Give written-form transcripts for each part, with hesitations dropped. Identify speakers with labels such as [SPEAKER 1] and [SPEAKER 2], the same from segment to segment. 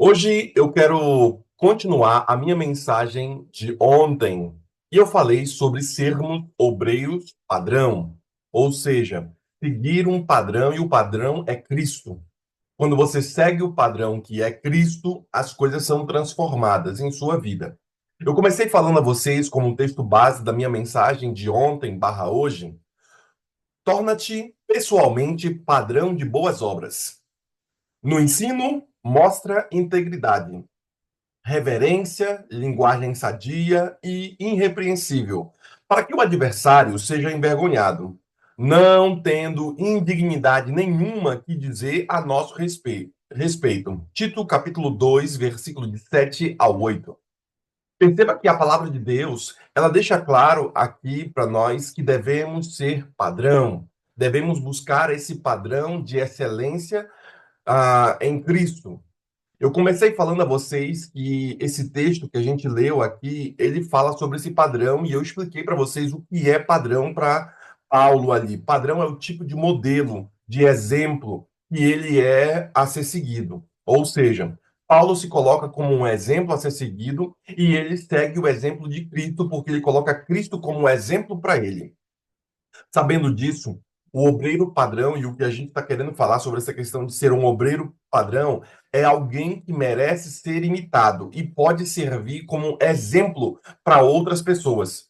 [SPEAKER 1] Hoje eu quero continuar a minha mensagem de ontem. E eu falei sobre sermos obreiros padrão, ou seja, seguir um padrão e o padrão é Cristo. Quando você segue o padrão que é Cristo, as coisas são transformadas em sua vida. Eu comecei falando a vocês como um texto base da minha mensagem de ontem barra hoje. Torna-te pessoalmente padrão de boas obras. No ensino, mostra integridade, reverência, linguagem sadia e irrepreensível, para que o adversário seja envergonhado, não tendo indignidade nenhuma que dizer a nosso respeito. Tito, capítulo 2, versículo de 7 ao 8. Perceba que a palavra de Deus, ela deixa claro aqui para nós que devemos ser padrão, devemos buscar esse padrão de excelência em Cristo. Eu comecei falando a vocês que esse texto que a gente leu aqui, ele fala sobre esse padrão e eu expliquei para vocês o que é padrão para Paulo ali. Padrão é o tipo de modelo, de exemplo que ele é a ser seguido. Ou seja, Paulo se coloca como um exemplo a ser seguido e ele segue o exemplo de Cristo porque ele coloca Cristo como um exemplo para ele. Sabendo disso, o obreiro padrão, e o que a gente está querendo falar sobre essa questão de ser um obreiro padrão, é alguém que merece ser imitado e pode servir como exemplo para outras pessoas.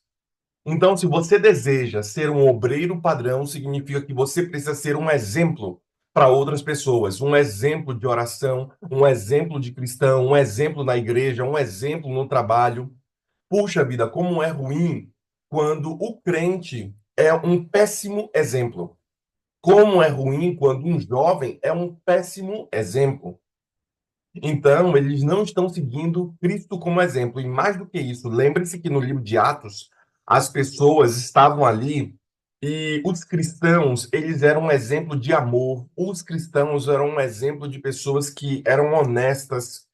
[SPEAKER 1] Então, se você deseja ser um obreiro padrão, significa que você precisa ser um exemplo para outras pessoas, um exemplo de oração, um exemplo de cristão, um exemplo na igreja, um exemplo no trabalho. Puxa vida, como é ruim quando o crente é um péssimo exemplo. Como é ruim quando um jovem é um péssimo exemplo. Então, eles não estão seguindo Cristo como exemplo. E mais do que isso, lembre-se que no livro de Atos, as pessoas estavam ali e os cristãos, eles eram um exemplo de amor. Os cristãos eram um exemplo de pessoas que eram honestas.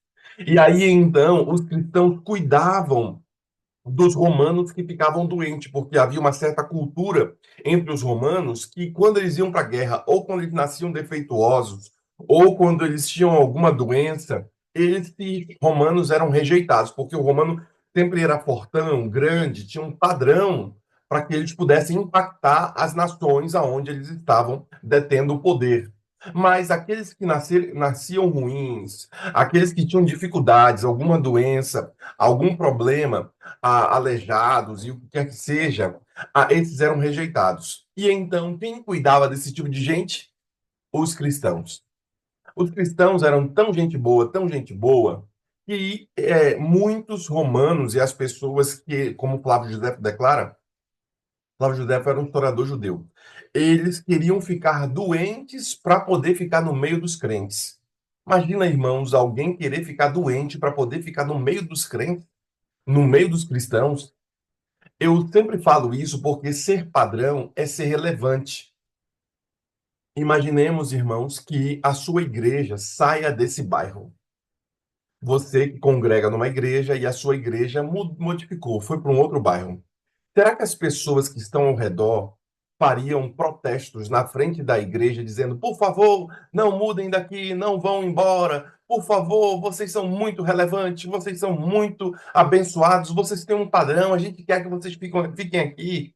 [SPEAKER 1] E aí, então, os cristãos cuidavam dos romanos que ficavam doentes, porque havia uma certa cultura entre os romanos que, quando eles iam para a guerra, ou quando eles nasciam defeituosos, ou quando eles tinham alguma doença, esses romanos eram rejeitados, porque o romano sempre era fortão, grande, tinha um padrão para que eles pudessem impactar as nações aonde eles estavam detendo o poder. Mas aqueles que nasciam ruins, aqueles que tinham dificuldades, alguma doença, algum problema, aleijados e o que quer que seja, esses eram rejeitados. E então, quem cuidava desse tipo de gente? Os cristãos. Os cristãos eram tão gente boa, que muitos romanos e as pessoas que, como Flávio José declara, Flávio José era um historiador judeu, eles queriam ficar doentes para poder ficar no meio dos crentes. Imagina, irmãos, alguém querer ficar doente para poder ficar no meio dos crentes, no meio dos cristãos. Eu sempre falo isso porque ser padrão é ser relevante. Imaginemos, irmãos, que a sua igreja saia desse bairro. Você que congrega numa igreja e a sua igreja modificou, foi para um outro bairro. Será que as pessoas que estão ao redor fariam protestos na frente da igreja dizendo, por favor, não mudem daqui, não vão embora, por favor, vocês são muito relevantes, vocês são muito abençoados, vocês têm um padrão, a gente quer que vocês fiquem aqui.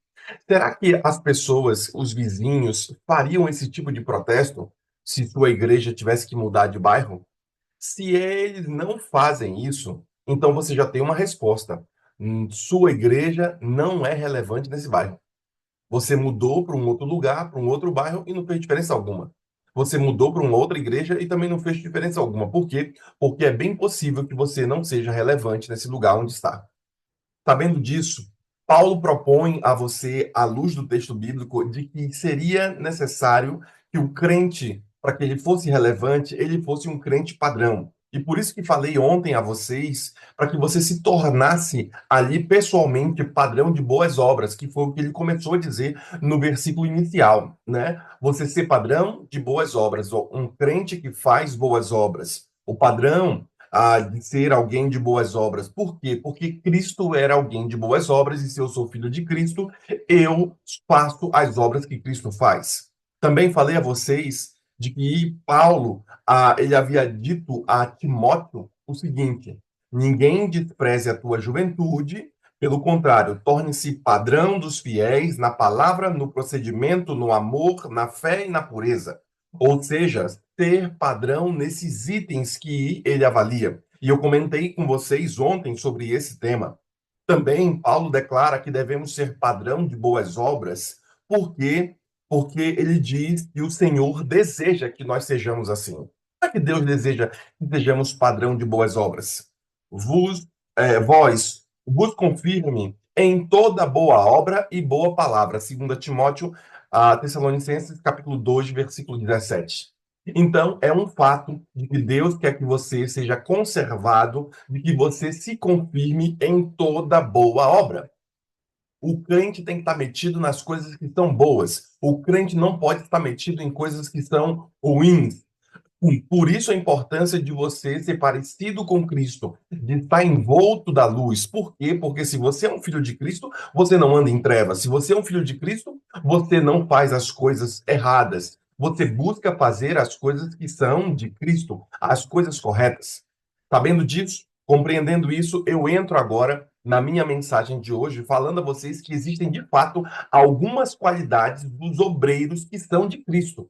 [SPEAKER 1] Será que as pessoas, os vizinhos, fariam esse tipo de protesto se sua igreja tivesse que mudar de bairro? Se eles não fazem isso, então você já tem uma resposta. Sua igreja não é relevante nesse bairro. Você mudou para um outro lugar, para um outro bairro e não fez diferença alguma. Você mudou para uma outra igreja e também não fez diferença alguma. Por quê? Porque é bem possível que você não seja relevante nesse lugar onde está. Sabendo disso, Paulo propõe a você, à luz do texto bíblico, de que seria necessário que o crente, para que ele fosse relevante, ele fosse um crente padrão. E por isso que falei ontem a vocês, para que você se tornasse ali pessoalmente padrão de boas obras, que foi o que ele começou a dizer no versículo inicial, né? Você ser padrão de boas obras, um crente que faz boas obras. O padrão de ser alguém de boas obras. Por quê? Porque Cristo era alguém de boas obras, e se eu sou filho de Cristo, eu faço as obras que Cristo faz. Também falei a vocês de que Paulo, ele havia dito a Timóteo o seguinte: ninguém despreze a tua juventude, pelo contrário, torne-se padrão dos fiéis na palavra, no procedimento, no amor, na fé e na pureza. Ou seja, ter padrão nesses itens que ele avalia. E eu comentei com vocês ontem sobre esse tema. Também Paulo declara que devemos ser padrão de boas obras, por quê? Porque ele diz que o Senhor deseja que nós sejamos assim. Como é que Deus deseja que sejamos padrão de boas obras? Vós vos confirme em toda boa obra e boa palavra. 2 Timóteo, Tessalonicenses, capítulo 2, versículo 17. Então, é um fato de que Deus quer que você seja conservado, de que você se confirme em toda boa obra. O crente tem que estar metido nas coisas que são boas. O crente não pode estar metido em coisas que são ruins. Por isso a importância de você ser parecido com Cristo, de estar envolto da luz. Por quê? Porque se você é um filho de Cristo, você não anda em trevas. Se você é um filho de Cristo, você não faz as coisas erradas. Você busca fazer as coisas que são de Cristo, as coisas corretas. Sabendo disso, compreendendo isso, eu entro agora na minha mensagem de hoje, falando a vocês que existem de fato algumas qualidades dos obreiros que são de Cristo.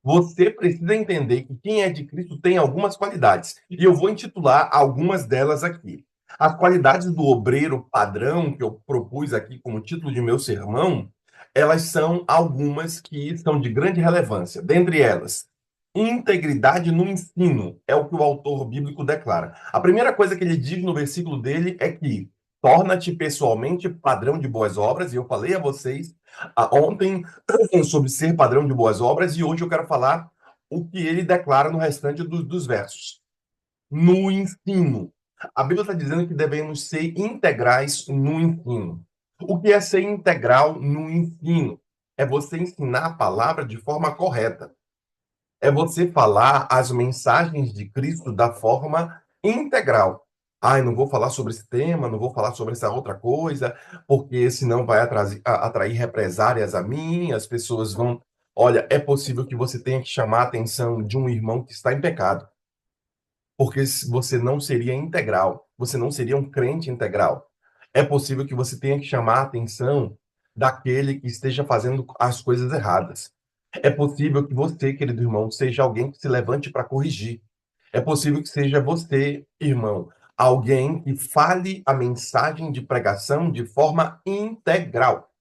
[SPEAKER 1] Você precisa entender que quem é de Cristo tem algumas qualidades. E eu vou intitular algumas delas aqui. As qualidades do obreiro padrão, que eu propus aqui como título de meu sermão, elas são algumas que são de grande relevância. Dentre elas, integridade no ensino, é o que o autor bíblico declara. A primeira coisa que ele diz no versículo dele é que torna-te pessoalmente padrão de boas obras, e eu falei a vocês ontem sobre ser padrão de boas obras, e hoje eu quero falar o que ele declara no restante dos versos. No ensino. A Bíblia está dizendo que devemos ser integrais no ensino. O que é ser integral no ensino? É você ensinar a palavra de forma correta. É você falar as mensagens de Cristo da forma integral. Ai, não vou falar sobre esse tema, não vou falar sobre essa outra coisa, porque senão vai atrair represárias a mim, as pessoas vão. Olha, é possível que você tenha que chamar a atenção de um irmão que está em pecado, porque você não seria integral, você não seria um crente integral. É possível que você tenha que chamar a atenção daquele que esteja fazendo as coisas erradas. É possível que você, querido irmão, seja alguém que se levante para corrigir. É possível que seja você, irmão, alguém que fale a mensagem de pregação de forma integral.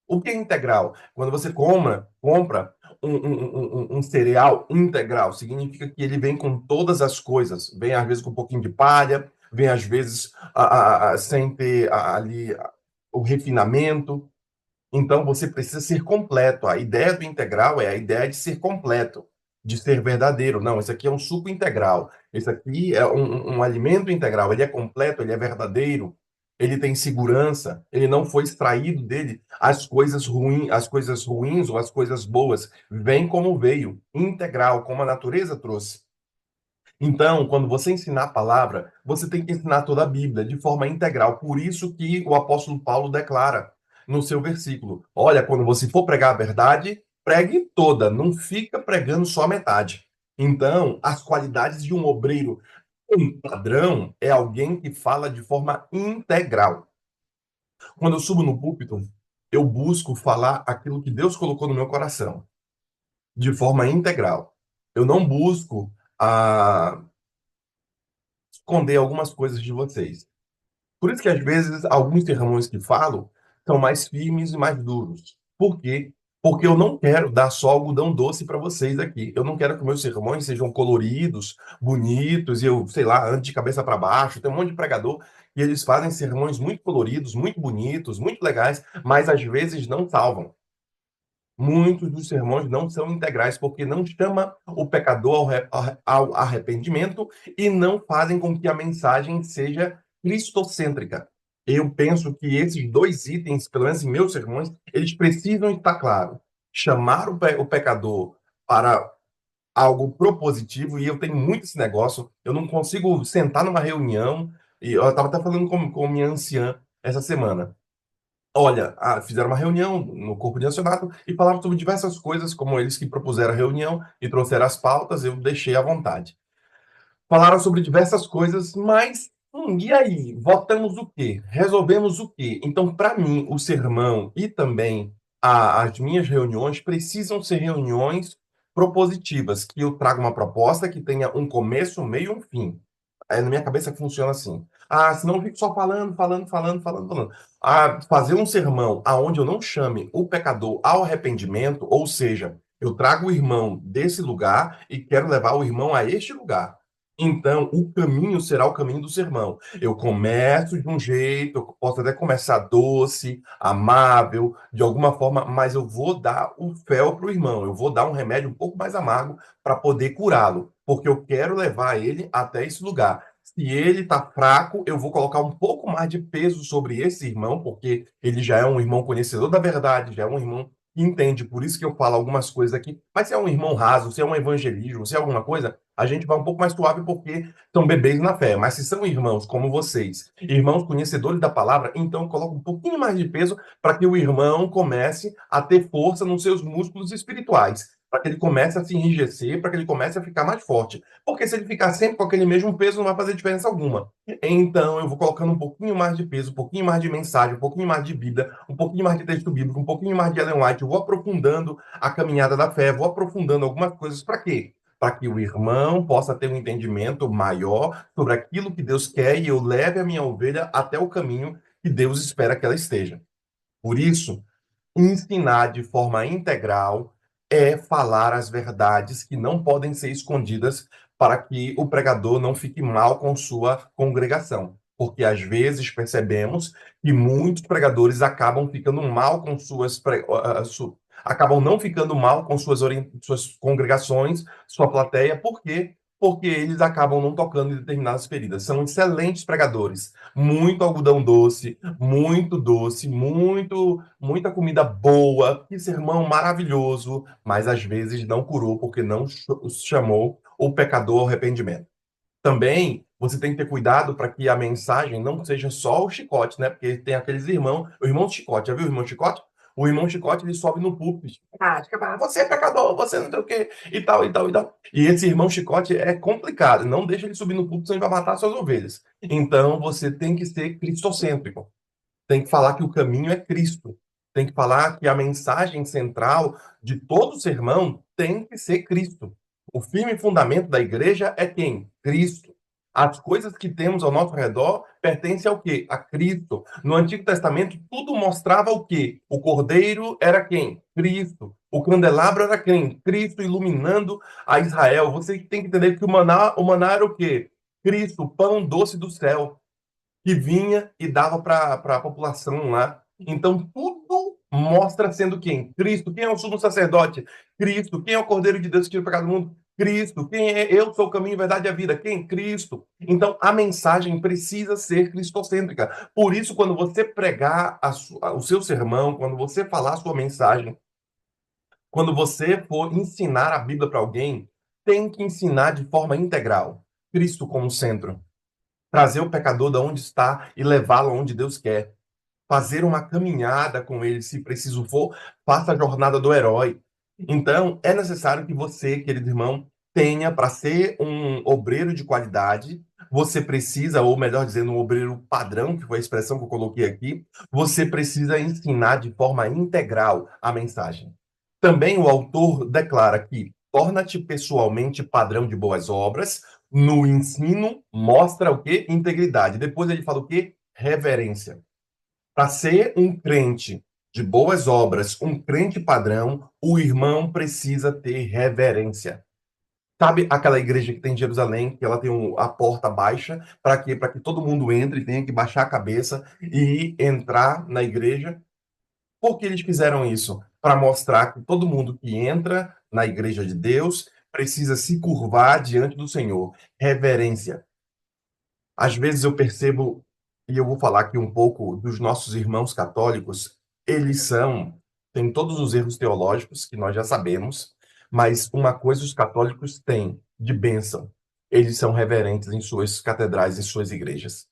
[SPEAKER 1] O que é integral? Quando você compra um cereal integral, significa que ele vem com todas as coisas. Vem às vezes com um pouquinho de palha, vem às vezes sem ter ali o refinamento. Então você precisa ser completo. A ideia do integral é a ideia de ser completo, de ser verdadeiro. Não, esse aqui é um suco integral. Esse aqui é um alimento integral. Ele é completo, ele é verdadeiro, ele tem segurança, ele não foi extraído dele as coisas ruins ou as coisas boas. Vem como veio, integral, como a natureza trouxe. Então, quando você ensinar a palavra, você tem que ensinar toda a Bíblia de forma integral. Por isso que o apóstolo Paulo declara no seu versículo: olha, quando você for pregar a verdade, pregue toda, não fica pregando só a metade. Então, as qualidades de um obreiro um padrão é alguém que fala de forma integral. Quando eu subo no púlpito, eu busco falar aquilo que Deus colocou no meu coração, de forma integral. Eu não busco esconder algumas coisas de vocês. Por isso que às vezes alguns sermões que falo são mais firmes e mais duros. Por quê? Porque eu não quero dar só algodão doce para vocês aqui. Eu não quero que meus sermões sejam coloridos, bonitos, e eu, sei lá, ande de cabeça para baixo. Tem um monte de pregador e eles fazem sermões muito coloridos, muito bonitos, muito legais, mas às vezes não salvam. Muitos dos sermões não são integrais porque não chama o pecador ao arrependimento e não fazem com que a mensagem seja cristocêntrica. Eu penso que esses dois itens, pelo menos em meus sermões, eles precisam estar claros. Chamar o pecador para algo propositivo, e eu tenho muito esse negócio, eu não consigo sentar numa reunião, e eu estava até falando com minha anciã essa semana. olha, fizeram uma reunião no corpo de acionato e falaram sobre diversas coisas, como eles que propuseram a reunião e trouxeram as pautas, eu deixei à vontade. Falaram sobre diversas coisas, mas e aí? Votamos o quê? Resolvemos o quê? Então, para mim, o sermão e também as minhas reuniões precisam ser reuniões propositivas, que eu traga uma proposta que tenha um começo, um meio e um fim. É, na minha cabeça funciona assim. Senão eu fico só falando, falando, falando, falando, falando. Fazer um sermão aonde eu não chame o pecador ao arrependimento, ou seja, eu trago o irmão desse lugar e quero levar o irmão a este lugar. Então, o caminho será o caminho do sermão. Eu começo de um jeito, eu posso até começar doce, amável, de alguma forma, mas eu vou dar o fel para o irmão, eu vou dar um remédio um pouco mais amargo para poder curá-lo, porque eu quero levar ele até esse lugar. Se ele está fraco, eu vou colocar um pouco mais de peso sobre esse irmão, porque ele já é um irmão conhecedor da verdade, já é um irmão que entende, por isso que eu falo algumas coisas aqui. Mas se é um irmão raso, se é um evangelismo, se é alguma coisa, a gente vai um pouco mais suave porque são bebês na fé. Mas se são irmãos como vocês, irmãos conhecedores da palavra, então coloca um pouquinho mais de peso para que o irmão comece a ter força nos seus músculos espirituais, para que ele comece a se enrijecer, para que ele comece a ficar mais forte. Porque se ele ficar sempre com aquele mesmo peso, não vai fazer diferença alguma. Então, eu vou colocando um pouquinho mais de peso, um pouquinho mais de mensagem, um pouquinho mais de Bíblia, um pouquinho mais de texto bíblico, um pouquinho mais de Ellen White. Eu vou aprofundando a caminhada da fé, vou aprofundando algumas coisas. Para quê? Para que o irmão possa ter um entendimento maior sobre aquilo que Deus quer e eu leve a minha ovelha até o caminho que Deus espera que ela esteja. Por isso, ensinar de forma integral é falar as verdades que não podem ser escondidas para que o pregador não fique mal com sua congregação. Porque às vezes percebemos que muitos pregadores acabam ficando mal com acabam não ficando mal com suas congregações, sua plateia, por quê? Porque eles acabam não tocando em determinadas feridas. São excelentes pregadores, muito algodão doce, muita comida boa, que sermão maravilhoso, mas às vezes não curou porque não chamou o pecador ao arrependimento. Também você tem que ter cuidado para que a mensagem não seja só o chicote, né? Porque tem aqueles irmãos, o irmão chicote, já viu o irmão chicote? O irmão chicote ele sobe no púlpito, você é pecador, você não sei o quê, e tal, e tal, e tal. E esse irmão chicote é complicado, não deixa ele subir no púlpito, senão ele vai matar suas ovelhas. Então você tem que ser cristocêntrico, tem que falar que o caminho é Cristo. Tem que falar que a mensagem central de todo sermão tem que ser Cristo. O firme fundamento da igreja é quem? Cristo. As coisas que temos ao nosso redor pertencem ao quê? A Cristo. No Antigo Testamento, tudo mostrava o quê? O cordeiro era quem? Cristo. O candelabro era quem? Cristo iluminando a Israel. Você tem que entender que o maná era o quê? Cristo, o pão doce do céu que vinha e dava para a população lá. Então, tudo mostra sendo quem? Cristo. Quem é o sumo sacerdote? Cristo. Quem é o Cordeiro de Deus que tira o pecado do mundo? Cristo. Quem é eu sou o caminho, a verdade e a vida? Quem? Cristo. Então, a mensagem precisa ser cristocêntrica. Por isso, quando você pregar o seu sermão, quando você falar a sua mensagem, quando você for ensinar a Bíblia para alguém, tem que ensinar de forma integral. Cristo como centro, trazer o pecador da onde está e levá-lo onde Deus quer. Fazer uma caminhada com ele, se preciso for, faça a jornada do herói. Então, é necessário que você, querido irmão, tenha, para ser um obreiro de qualidade, você precisa, ou melhor dizendo, um obreiro padrão, que foi a expressão que eu coloquei aqui, você precisa ensinar de forma integral a mensagem. Também o autor declara que torna-te pessoalmente padrão de boas obras, no ensino mostra o quê? Integridade. Depois ele fala o quê? Reverência. Para ser um crente de boas obras, um crente padrão, o irmão precisa ter reverência. Sabe aquela igreja que tem em Jerusalém, que ela tem a porta baixa, para quê? Para que todo mundo entre e tenha que baixar a cabeça e entrar na igreja? Por que eles fizeram isso? Para mostrar que todo mundo que entra na igreja de Deus precisa se curvar diante do Senhor. Reverência. Às vezes eu percebo, e eu vou falar aqui um pouco dos nossos irmãos católicos, eles têm todos os erros teológicos que nós já sabemos, mas uma coisa os católicos têm de bênção, eles são reverentes em suas catedrais, em suas igrejas.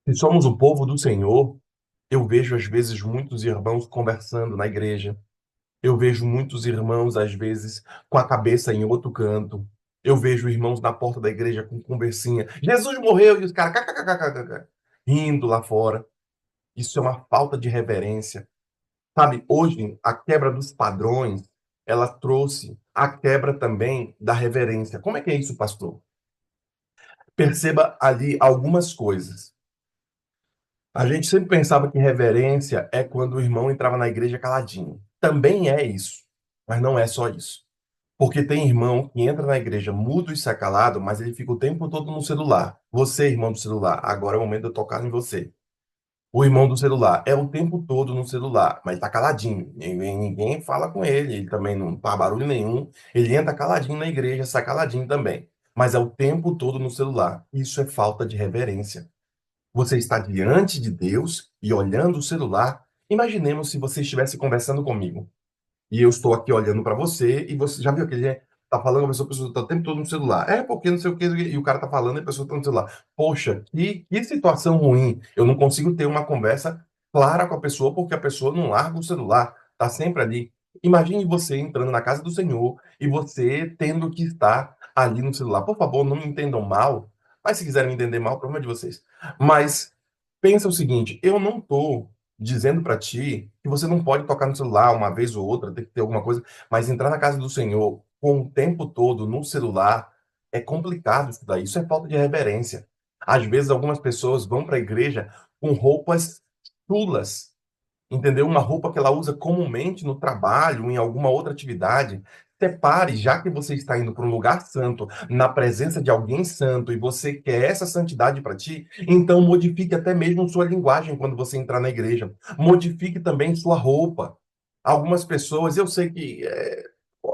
[SPEAKER 1] Se somos o povo do Senhor, Eu vejo, às vezes, muitos irmãos conversando na igreja. Eu vejo muitos irmãos, às vezes, com a cabeça em outro canto. Eu vejo irmãos na porta da igreja com conversinha. Jesus morreu e os caras kkkk, rindo lá fora. Isso é uma falta de reverência. Sabe, hoje, a quebra dos padrões, ela trouxe a quebra também da reverência. Como é que é isso, pastor? Perceba ali algumas coisas. A gente sempre pensava que reverência é quando o irmão entrava na igreja caladinho. Também é isso, mas não é só isso. Porque tem irmão que entra na igreja mudo e sai calado, mas ele fica o tempo todo no celular. Você, irmão do celular, agora é o momento de eu tocar em você. O irmão do celular é o tempo todo no celular, mas tá caladinho. Ninguém fala com ele, ele também não faz barulho nenhum. Ele entra caladinho na igreja, sai caladinho também. Mas é o tempo todo no celular. Isso é falta de reverência. Você está diante de Deus e olhando o celular. Imaginemos se você estivesse conversando comigo e eu estou aqui olhando para você e você já viu que ele tá falando, a pessoa está o tempo todo no celular. É porque não sei o que, e o cara tá falando e a pessoa está no celular. Poxa, que situação ruim. Eu não consigo ter uma conversa clara com a pessoa porque a pessoa não larga o celular, tá sempre ali. Imagine você entrando na casa do Senhor e você tendo que estar ali no celular. Por favor, não me entendam mal, mas se quiserem me entender mal, o problema é de vocês. Mas pensa o seguinte, eu não tô dizendo para ti que você não pode tocar no celular uma vez ou outra, tem que ter alguma coisa, mas entrar na casa do Senhor com o tempo todo no celular é complicado isso daí. Isso é falta de reverência. Às vezes algumas pessoas vão para a igreja com roupas chulas, entendeu? Uma roupa que ela usa comumente no trabalho, em alguma outra atividade. Separe, já que você está indo para um lugar santo, na presença de alguém santo, e você quer essa santidade para ti, então modifique até mesmo sua linguagem quando você entrar na igreja. Modifique também sua roupa. Algumas pessoas, eu sei que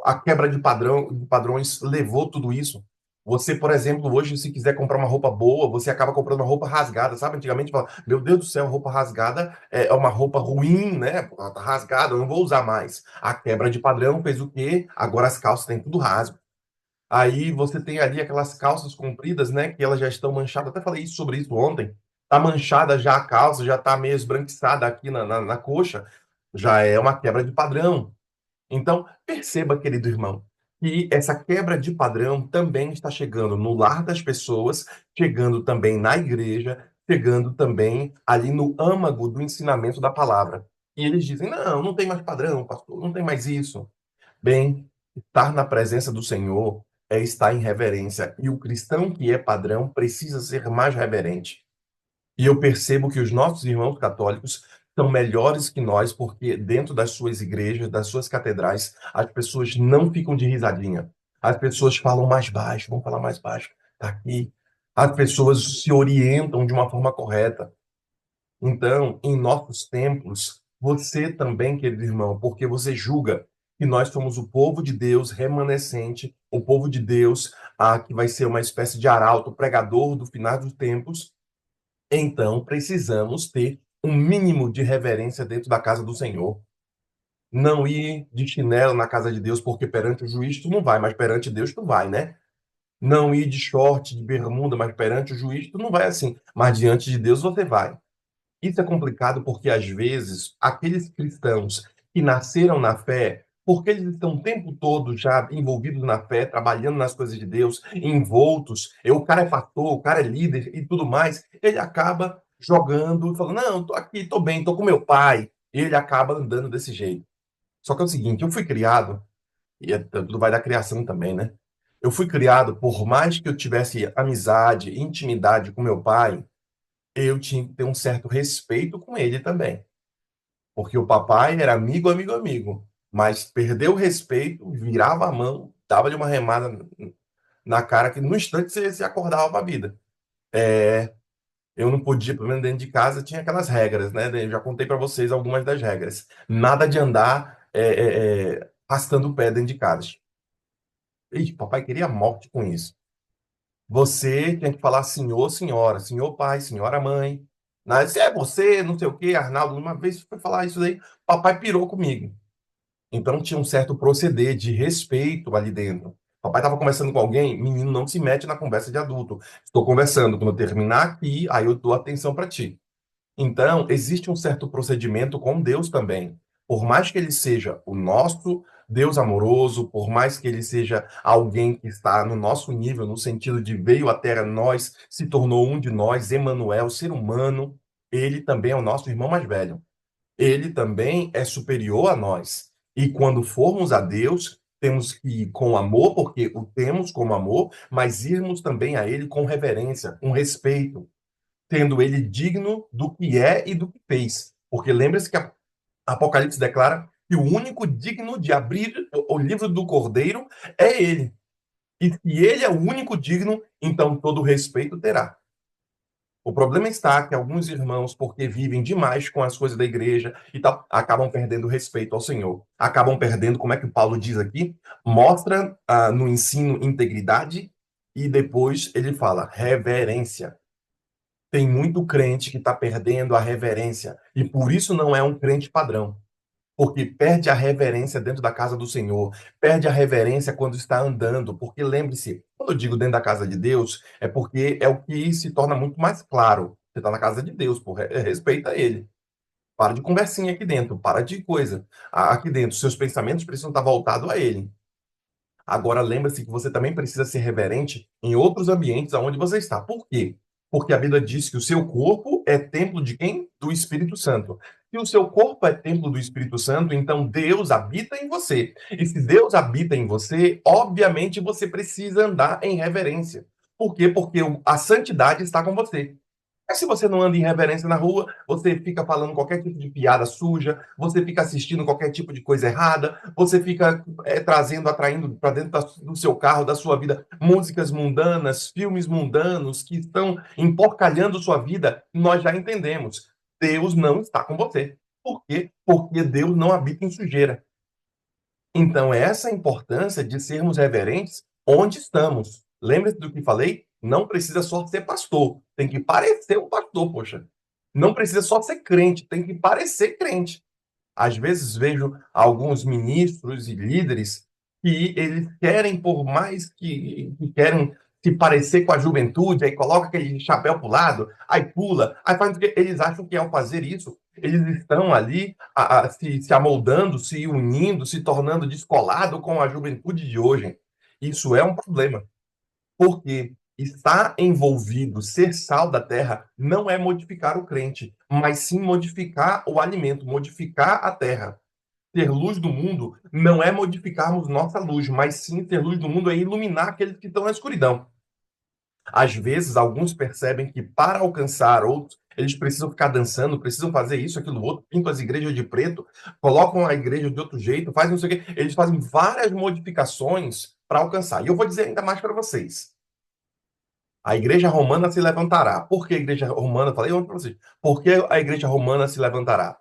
[SPEAKER 1] a quebra de padrões levou tudo isso. Você, por exemplo, hoje, se quiser comprar uma roupa boa, você acaba comprando uma roupa rasgada, sabe? Antigamente, fala, meu Deus do céu, roupa rasgada é uma roupa ruim, né? Pô, ela tá rasgada, eu não vou usar mais. A quebra de padrão fez o quê? Agora as calças têm tudo rasgo. Aí você tem ali aquelas calças compridas, né? Que elas já estão manchadas. Até falei isso sobre isso ontem. Tá manchada já a calça, já tá meio esbranquiçada aqui na coxa. Já é uma quebra de padrão. Então, perceba, querido irmão, que essa quebra de padrão também está chegando no lar das pessoas, chegando também na igreja, chegando também ali no âmago do ensinamento da palavra. E eles dizem: não, não tem mais padrão, pastor, não tem mais isso. Bem, estar na presença do Senhor é estar em reverência, e o cristão que é padrão precisa ser mais reverente. E eu percebo que os nossos irmãos católicos são melhores que nós, porque dentro das suas igrejas, das suas catedrais, as pessoas não ficam de risadinha. As pessoas falam mais baixo, vão falar mais baixo, tá aqui. As pessoas se orientam de uma forma correta. Então, em nossos templos, você também, querido irmão, porque você julga que nós somos o povo de Deus remanescente, o povo de Deus que vai ser uma espécie de arauto, pregador do final dos tempos, então, precisamos ter um mínimo de reverência dentro da casa do Senhor. Não ir de chinelo na casa de Deus, porque perante o juiz tu não vai, mas perante Deus tu vai, né? Não ir de short, de bermuda, mas perante o juiz tu não vai assim, mas diante de Deus você vai. Isso é complicado porque, às vezes, aqueles cristãos que nasceram na fé, porque eles estão o tempo todo já envolvidos na fé, trabalhando nas coisas de Deus, envoltos, o cara é pastor, o cara é líder e tudo mais, ele acaba jogando, falando, não, tô aqui, tô bem, tô com meu pai, e ele acaba andando desse jeito. Só que é o seguinte, eu fui criado, e tudo vai da criação também, né? Eu fui criado, por mais que eu tivesse amizade, intimidade com meu pai, eu tinha que ter um certo respeito com ele também. Porque o papai era amigo, amigo, amigo. Mas perdeu o respeito, virava a mão, dava-lhe uma remada na cara que no instante você se acordava para a vida. É, eu não podia, pelo menos dentro de casa, tinha aquelas regras, né? Eu já contei para vocês algumas das regras. Nada de andar arrastando o pé dentro de casa. Ih, papai queria a morte com isso. Você tem que falar senhor, senhora, senhor pai, senhora mãe. Se é você, não sei o quê, Arnaldo, uma vez foi falar isso daí, papai pirou comigo. Então tinha um certo proceder de respeito ali dentro. Papai estava conversando com alguém, menino, não se mete na conversa de adulto. Estou conversando, quando eu terminar aqui, aí eu dou atenção para ti. Então, existe um certo procedimento com Deus também. Por mais que ele seja o nosso Deus amoroso, por mais que ele seja alguém que está no nosso nível, no sentido de veio à Terra nós, se tornou um de nós, Emanuel, ser humano, ele também é o nosso irmão mais velho. Ele também é superior a nós. E quando formos a Deus, temos que ir com amor, porque o temos como amor, mas irmos também a Ele com reverência, com respeito, tendo Ele digno do que é e do que fez. Porque lembre-se que Apocalipse declara que o único digno de abrir o livro do Cordeiro é Ele. E se Ele é o único digno, então todo respeito terá. O problema está que alguns irmãos, porque vivem demais com as coisas da igreja e tal, acabam perdendo respeito ao Senhor. Acabam perdendo, como é que o Paulo diz aqui? Mostra no ensino integridade e depois ele fala reverência. Tem muito crente que está perdendo a reverência e por isso não é um crente padrão. Porque perde a reverência dentro da casa do Senhor, perde a reverência quando está andando, porque lembre-se, quando eu digo dentro da casa de Deus, é porque é o que se torna muito mais claro. Você está na casa de Deus, pô, respeita ele. Para de conversinha aqui dentro, para de coisa. Aqui dentro, seus pensamentos precisam estar voltados a ele. Agora, lembre-se que você também precisa ser reverente em outros ambientes aonde você está. Por quê? Porque a Bíblia diz que o seu corpo é templo de quem? Do Espírito Santo. Se o seu corpo é templo do Espírito Santo, então Deus habita em você. E se Deus habita em você, obviamente você precisa andar em reverência. Por quê? Porque a santidade está com você. Mas se você não anda em reverência na rua, você fica falando qualquer tipo de piada suja, você fica assistindo qualquer tipo de coisa errada, você fica trazendo, atraindo para dentro do seu carro, da sua vida, músicas mundanas, filmes mundanos que estão emporcalhando sua vida, nós já entendemos. Deus não está com você. Por quê? Porque Deus não habita em sujeira. Então, essa é a importância de sermos reverentes onde estamos. Lembra-se do que falei? Não precisa só ser pastor, tem que parecer um pastor, poxa. Não precisa só ser crente, tem que parecer crente. Às vezes vejo alguns ministros e líderes que eles querem, por mais que querem se parecer com a juventude, aí coloca aquele chapéu para o lado, aí pula, aí faz o que eles acham que ao fazer isso, eles estão ali se amoldando, se unindo, se tornando descolado com a juventude de hoje. Isso é um problema, porque estar envolvido, ser sal da terra, não é modificar o crente, mas sim modificar o alimento, modificar a terra. Ter luz do mundo não é modificarmos nossa luz, mas sim ter luz do mundo é iluminar aqueles que estão na escuridão. Às vezes, alguns percebem que para alcançar outros, eles precisam ficar dançando, precisam fazer isso, aquilo, outro, pintam as igrejas de preto, colocam a igreja de outro jeito, fazem não sei o quê. Eles fazem várias modificações para alcançar. E eu vou dizer ainda mais para vocês. A igreja romana se levantará. Por que a igreja romana? Falei ontem para vocês. Por que a igreja romana se levantará?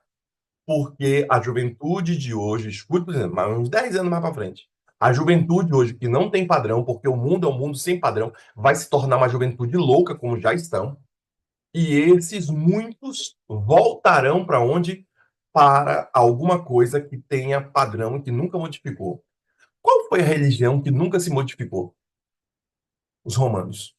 [SPEAKER 1] Porque a juventude de hoje, escute, por exemplo, uns 10 anos mais para frente, a juventude hoje que não tem padrão, porque o mundo é um mundo sem padrão, vai se tornar uma juventude louca, como já estão, e esses muitos voltarão para onde? Para alguma coisa que tenha padrão e que nunca modificou. Qual foi a religião que nunca se modificou? Os romanos.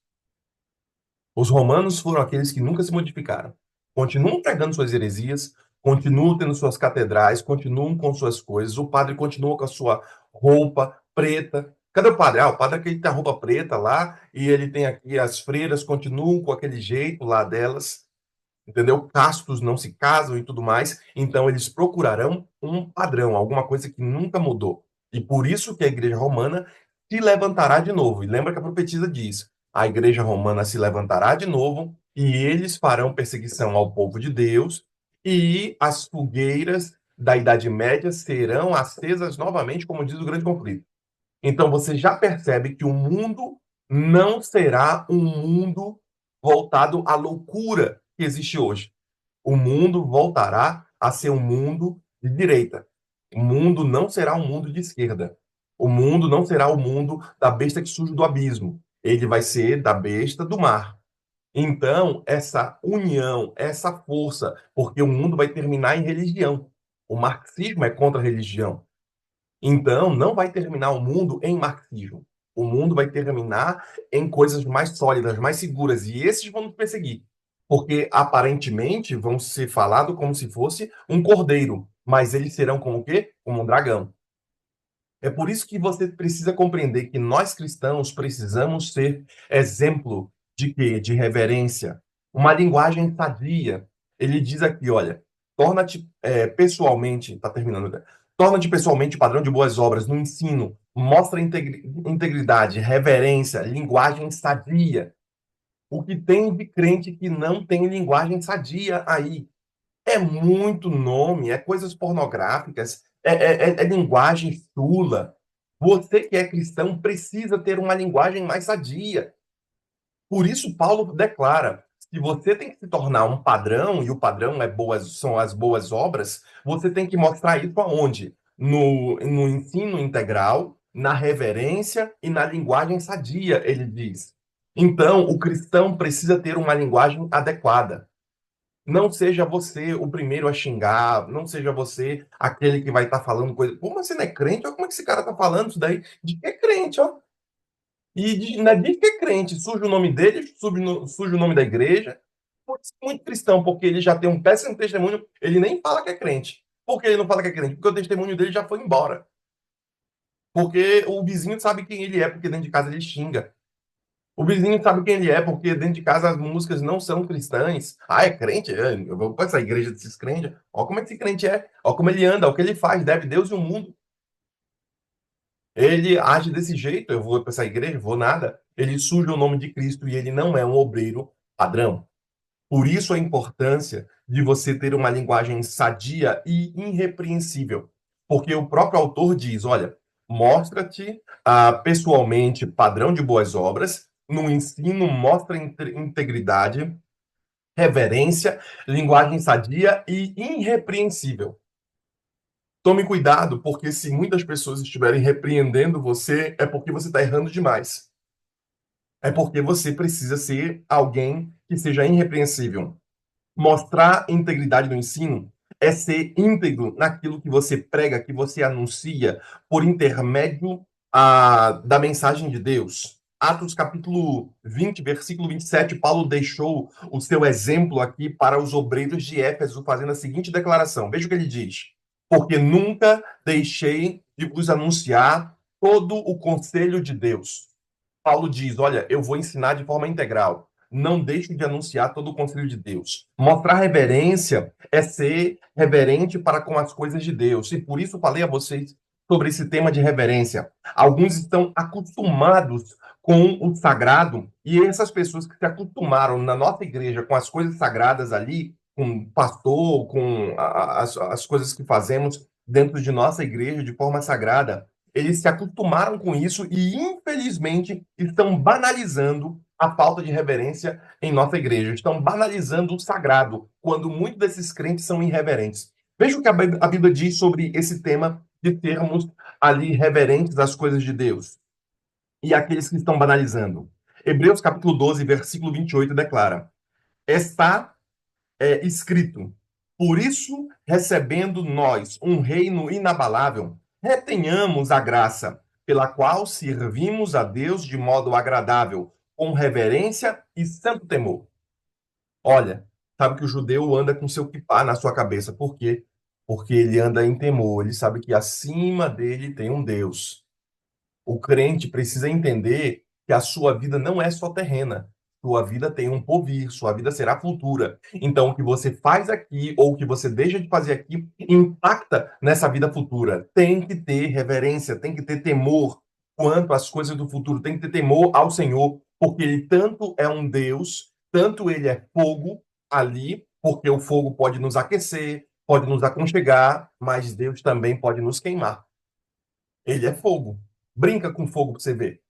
[SPEAKER 1] Os romanos foram aqueles que nunca se modificaram. Continuam pregando suas heresias, continuam tendo suas catedrais, continuam com suas coisas. O padre continua com a sua roupa preta. Cadê o padre? O padre é aquele que tem a roupa preta lá e ele tem aqui as freiras, continuam com aquele jeito lá delas, entendeu? Castos não se casam e tudo mais. Então eles procurarão um padrão, alguma coisa que nunca mudou. E por isso que a igreja romana se levantará de novo. E lembra que a profetisa diz: a igreja romana se levantará de novo e eles farão perseguição ao povo de Deus e as fogueiras da Idade Média serão acesas novamente, como diz o grande conflito. Então você já percebe que o mundo não será um mundo voltado à loucura que existe hoje. O mundo voltará a ser um mundo de direita. O mundo não será um mundo de esquerda. O mundo não será o mundo da besta que surge do abismo. Ele vai ser da besta do mar. Então, essa união, essa força, porque o mundo vai terminar em religião. O marxismo é contra a religião. Então, não vai terminar o mundo em marxismo. O mundo vai terminar em coisas mais sólidas, mais seguras. E esses vão nos perseguir. Porque aparentemente vão ser falados como se fosse um cordeiro, mas eles serão como o quê? Como um dragão. É por isso que você precisa compreender que nós cristãos precisamos ser exemplo de quê? De reverência. Uma linguagem sadia. Ele diz aqui, olha, torna-te pessoalmente, está terminando, né? Torna-te pessoalmente padrão de boas obras no ensino, mostra integridade, reverência, linguagem sadia. O que tem de crente que não tem linguagem sadia aí? É muito nome, é coisas pornográficas, é linguagem chula. Você que é cristão precisa ter uma linguagem mais sadia. Por isso, Paulo declara: se você tem que se tornar um padrão, e o padrão são as boas obras, você tem que mostrar isso aonde? No ensino integral, na reverência e na linguagem sadia, ele diz. Então, o cristão precisa ter uma linguagem adequada. Não seja você o primeiro a xingar, não seja você aquele que vai estar falando coisa. Como você não é crente? Olha como é que esse cara está falando isso daí? De que é crente, ó. Não é de que é crente, suja o nome dele, suja o nome da igreja. Pode ser muito cristão, porque ele já tem um péssimo testemunho, ele nem fala que é crente. Por que ele não fala que é crente? Porque o testemunho dele já foi embora. Porque o vizinho sabe quem ele é, porque dentro de casa ele xinga. O vizinho sabe quem ele é, porque dentro de casa as músicas não são cristãs. Ah, é crente? É, eu vou para essa igreja desses crentes. Olha como é que esse crente é. Olha como ele anda, o que ele faz. Deve Deus e o mundo. Ele age desse jeito. Eu vou para essa igreja, vou nada. Ele suja o nome de Cristo e ele não é um obreiro padrão. Por isso a importância de você ter uma linguagem sadia e irrepreensível. Porque o próprio autor diz: olha, mostra-te pessoalmente padrão de boas obras, no ensino mostra integridade, reverência, linguagem sadia e irrepreensível. Tome cuidado, porque se muitas pessoas estiverem repreendendo você, é porque você está errando demais. É porque você precisa ser alguém que seja irrepreensível. Mostrar integridade no ensino é ser íntegro naquilo que você prega, que você anuncia, por intermédio da mensagem de Deus. Atos capítulo 20, versículo 27, Paulo deixou o seu exemplo aqui para os obreiros de Éfeso, fazendo a seguinte declaração. Veja o que ele diz: porque nunca deixei de vos anunciar todo o conselho de Deus. Paulo diz: olha, eu vou ensinar de forma integral. Não deixe de anunciar todo o conselho de Deus. Mostrar reverência é ser reverente para com as coisas de Deus. E por isso falei a vocês sobre esse tema de reverência. Alguns estão acostumados com o sagrado, e essas pessoas que se acostumaram na nossa igreja com as coisas sagradas ali, com o pastor, com as coisas que fazemos dentro de nossa igreja de forma sagrada, eles se acostumaram com isso e, infelizmente, estão banalizando a falta de reverência em nossa igreja. Estão banalizando o sagrado, quando muitos desses crentes são irreverentes. Veja o que a Bíblia diz sobre esse tema de termos ali reverentes às coisas de Deus e aqueles que estão banalizando. Hebreus capítulo 12, versículo 28 declara: está escrito: por isso, recebendo nós um reino inabalável, retenhamos a graça, pela qual servimos a Deus de modo agradável, com reverência e santo temor. Olha, sabe que o judeu anda com seu kipá na sua cabeça. Por quê? Porque ele anda em temor, ele sabe que acima dele tem um Deus. O crente precisa entender que a sua vida não é só terrena. Sua vida tem um porvir, sua vida será futura. Então, o que você faz aqui ou o que você deixa de fazer aqui impacta nessa vida futura. Tem que ter reverência, tem que ter temor quanto às coisas do futuro, tem que ter temor ao Senhor, porque ele tanto é um Deus, tanto ele é fogo ali, porque o fogo pode nos aquecer, pode nos aconchegar, mas Deus também pode nos queimar. Ele é fogo. Brinca com fogo para você ver.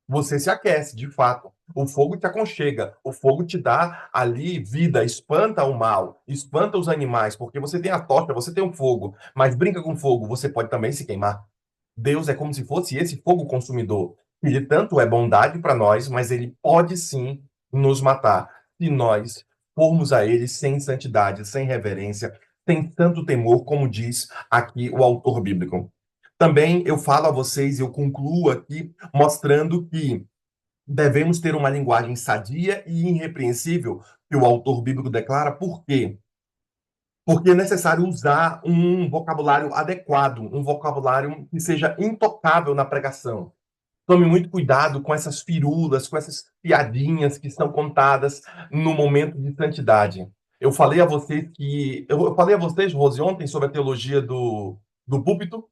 [SPEAKER 1] Você se aquece, de fato. O fogo te aconchega. O fogo te dá ali vida, espanta o mal, espanta os animais, porque você tem a tocha, você tem o fogo. Mas brinca com fogo, você pode também se queimar. Deus é como se fosse esse fogo consumidor. Ele tanto é bondade para nós, mas ele pode sim nos matar se nós formos a ele sem santidade, sem reverência, sem tanto temor, como diz aqui o autor bíblico. Também eu falo a vocês, eu concluo aqui mostrando que Devemos ter uma linguagem sadia e irrepreensível, que o autor bíblico declara. Por quê? Porque é necessário usar um vocabulário adequado, um vocabulário que seja intocável na pregação. Tome muito cuidado com essas firulas, com essas piadinhas que são contadas no momento de santidade. Eu falei a vocês, Rose, ontem sobre a teologia do púlpito.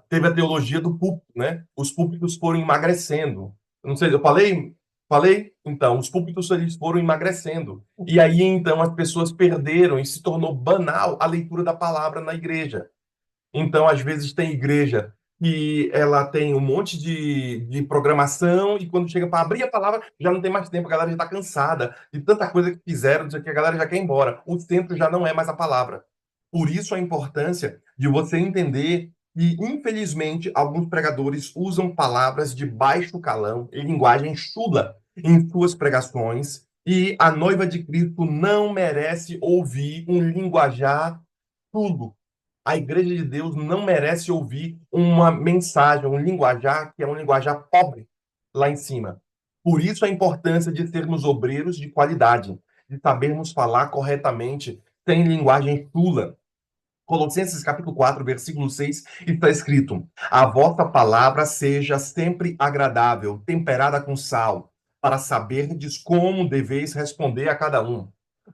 [SPEAKER 1] Teve a teologia do púlpito, né? Os púlpitos foram emagrecendo. Eu não sei, eu falei? Falei? Então, os púlpitos eles foram emagrecendo. E aí, então, as pessoas perderam e se tornou banal a leitura da palavra na igreja. Então, às vezes, tem igreja que ela tem um monte de programação e quando chega para abrir a palavra, já não tem mais tempo, a galera já está cansada de tanta coisa que fizeram, que a galera já quer ir embora. O centro já não é mais a palavra. Por isso a importância de você entender que, infelizmente, alguns pregadores usam palavras de baixo calão e linguagem chula em suas pregações e a noiva de Cristo não merece ouvir um linguajar chulo. A igreja de Deus não merece ouvir uma mensagem, um linguajar que é um linguajar pobre lá em cima. Por isso a importância de sermos obreiros de qualidade, de sabermos falar corretamente, sem linguagem chula. Colossenses capítulo 4, versículo 6, está escrito: A vossa palavra seja sempre agradável, temperada com sal, para saberdes como deveis responder a cada um.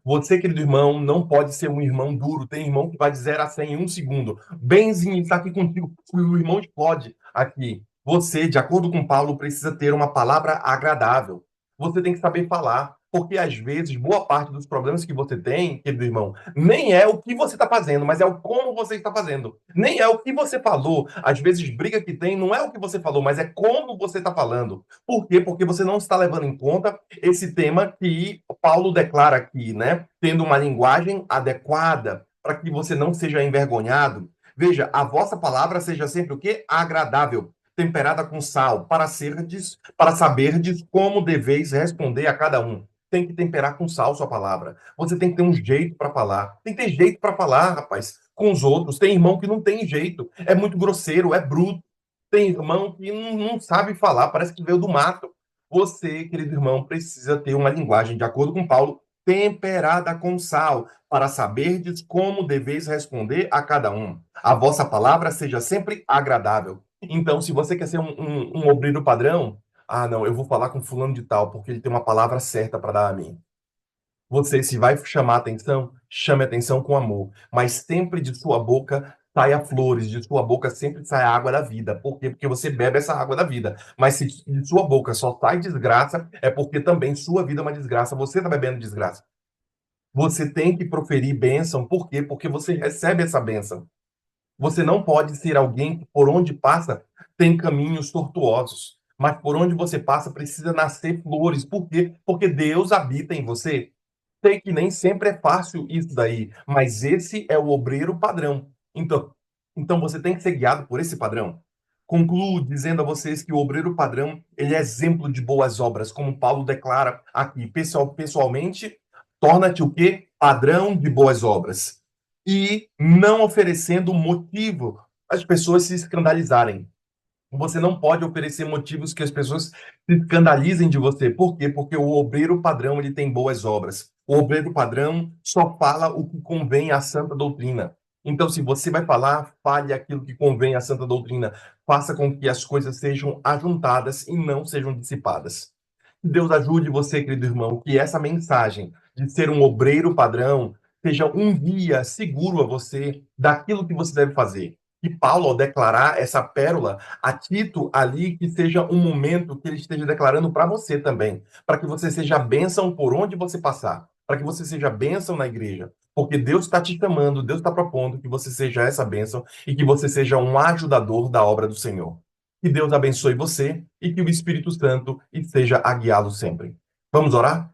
[SPEAKER 1] Você, querido irmão, não pode ser um irmão duro. Tem irmão que vai de 0 a 100 em um segundo. Benzinho, está aqui contigo. O irmão explode aqui. Você, de acordo com Paulo, precisa ter uma palavra agradável. Você tem que saber falar, porque às vezes boa parte dos problemas que você tem, querido irmão, nem é o que você está fazendo, mas é o como você está fazendo. Nem é o que você falou. Às vezes, briga que tem não é o que você falou, mas é como você está falando. Por quê? Porque você não está levando em conta esse tema que Paulo declara aqui, né? Tendo uma linguagem adequada para que você não seja envergonhado. Veja, a vossa palavra seja sempre o quê? Agradável, temperada com sal, para saberdes como deveis responder a cada um. Tem que temperar com sal sua palavra. Você tem que ter um jeito para falar. Tem que ter jeito para falar, rapaz, com os outros. Tem irmão que não tem jeito. É muito grosseiro, é bruto. Tem irmão que não sabe falar, parece que veio do mato. Você, querido irmão, precisa ter uma linguagem, de acordo com Paulo, temperada com sal, para saberdes como deveis responder a cada um. A vossa palavra seja sempre agradável. Então, se você quer ser um obreiro padrão, não, eu vou falar com fulano de tal, porque ele tem uma palavra certa para dar a mim. Você, se vai chamar atenção, chame atenção com amor, mas sempre de sua boca saia flores, de sua boca sempre sai a água da vida. Por quê? Porque você bebe essa água da vida. Mas se de sua boca só sai desgraça, é porque também sua vida é uma desgraça. Você está bebendo desgraça. Você tem que proferir bênção. Por quê? Porque você recebe essa bênção. Você não pode ser alguém que, por onde passa, tem caminhos tortuosos. Mas por onde você passa, precisa nascer flores. Por quê? Porque Deus habita em você. Sei que nem sempre é fácil isso daí, mas esse é o obreiro padrão. Então você tem que ser guiado por esse padrão. Concluo dizendo a vocês que o obreiro padrão, ele é exemplo de boas obras, como Paulo declara aqui. Pessoalmente, torna-te o quê? Padrão de boas obras. E não oferecendo motivo às pessoas se escandalizarem. Você não pode oferecer motivos que as pessoas se escandalizem de você. Por quê? Porque o obreiro padrão ele tem boas obras. O obreiro padrão só fala o que convém à santa doutrina. Então, se você vai falar, fale aquilo que convém à santa doutrina. Faça com que as coisas sejam ajuntadas e não sejam dissipadas. Que Deus ajude você, querido irmão, que essa mensagem de ser um obreiro padrão seja um guia seguro a você daquilo que você deve fazer. E Paulo, ao declarar essa pérola a Tito ali, que seja um momento que ele esteja declarando para você também, para que você seja bênção por onde você passar, para que você seja bênção na igreja, porque Deus está te chamando, Deus está propondo que você seja essa bênção e que você seja um ajudador da obra do Senhor. Que Deus abençoe você e que o Espírito Santo esteja a guiá-lo sempre. Vamos orar?